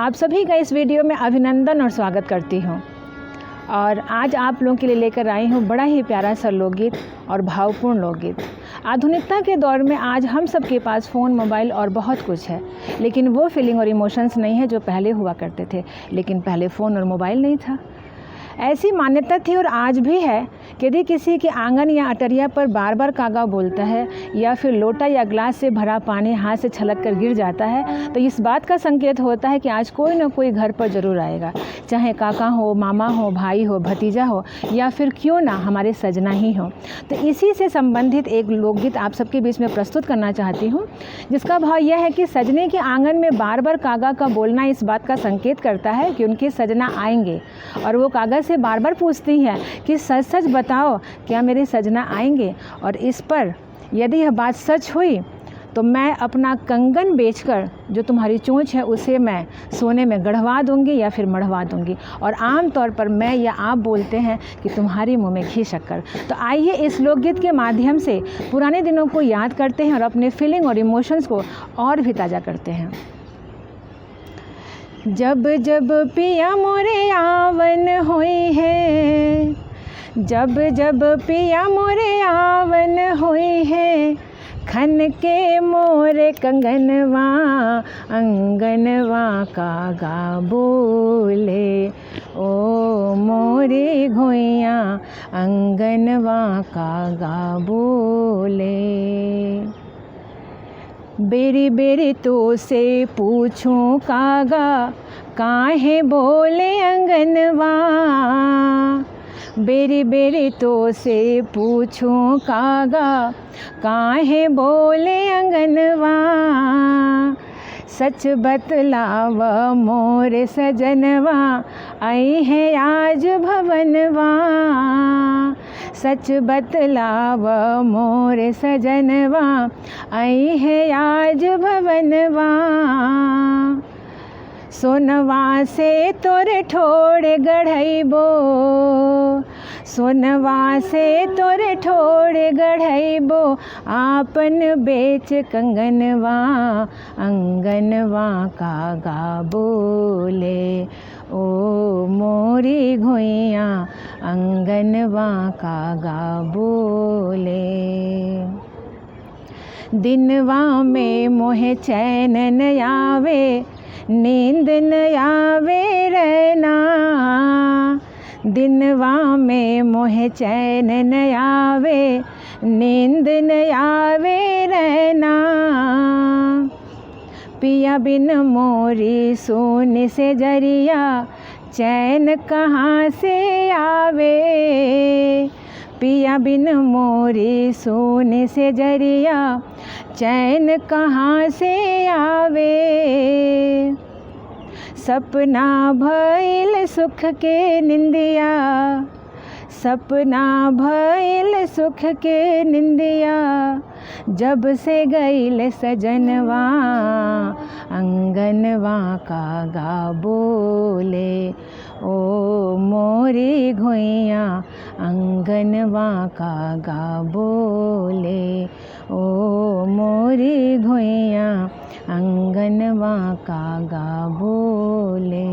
आप सभी का इस वीडियो में अभिनंदन और स्वागत करती हूँ। और आज आप लोगों के लिए लेकर आई हूँ बड़ा ही प्यारा सा लोकगीत और भावपूर्ण लोकगीत। आधुनिकता के दौर में आज हम सब के पास फ़ोन, मोबाइल और बहुत कुछ है, लेकिन वो फीलिंग और इमोशंस नहीं है जो पहले हुआ करते थे। लेकिन पहले फ़ोन और मोबाइल नहीं था। ऐसी मान्यता थी और आज भी है कि यदि किसी के आंगन या अटरिया पर बार बार कागा बोलता है या फिर लोटा या ग्लास से भरा पानी हाथ से छलक कर गिर जाता है, तो इस बात का संकेत होता है कि आज कोई ना कोई घर पर ज़रूर आएगा। चाहे काका हो, मामा हो, भाई हो, भतीजा हो या फिर क्यों ना हमारे सजना ही हो। तो इसी से संबंधित एक लोकगीत आप सबके बीच में प्रस्तुत करना चाहती हूँ, जिसका भाव यह है कि सजने के आंगन में बार बार कागा का बोलना इस बात का संकेत करता है कि उनके सजना आएंगे। और वो कागा से बार बार पूछती हैं कि सच सच बताओ, क्या मेरे सजना आएंगे। और इस पर यदि यह बात सच हुई तो मैं अपना कंगन बेचकर जो तुम्हारी चोंच है उसे मैं सोने में गढ़वा दूंगी या फिर मढ़वा दूंगी। और आम तौर पर मैं या आप बोलते हैं कि तुम्हारी मुँह में घी शक्कर। तो आइए इस लोकगीत के माध्यम से पुराने दिनों को याद करते हैं और अपने फीलिंग और इमोशंस को और भी ताज़ा करते हैं। जब जब पिया मोरे आवन होई है, जब जब पिया मोरे आवन होई है, खन के मोरे कंगनवा अंगनवा कागा बोले। ओ मोरे घोइया अंगनवा कागा बोले। बेरी बेरी तो से पूछूं कागा, काहे बोले अंगनवा। बेरी बेरी तो से पूछूं कागा, काहे बोले अंगनवा। सच बतलाव मोरे सजनवा, आई है आज भवनवा। सच बतलाव मोरे सजनवा, आई है आज भवनवा। सोनवा से तोरे ठोड़ गढ़ैबो, सोनवा से तोरे ठोड़ गढ़ैबो, आपन बेच कंगनवा अंगनवा कागा बोले। ओ मोरी घोइया अंगनवा कागा बोले। दिनवा में मोहे चैन न आवे, नींद न आवे रहना। दिनवा में मोहे चैन न आवे, नींद न आवे रहना। पिया बिन मोरी सोने से जरिया, चैन कहाँ से आवे। पिया बिन मोरी सोने से जरिया, चैन कहाँ से आवे। सपना भइल सुख के निंदिया, सपना भइल सुख के निंदिया, जब से गइल सजनवा अंगनवा कागा बोले। ओ मोरी घोइया अंगनवा कागा बोले। ओ मोरी घोइया अंगनवा कागा बोले।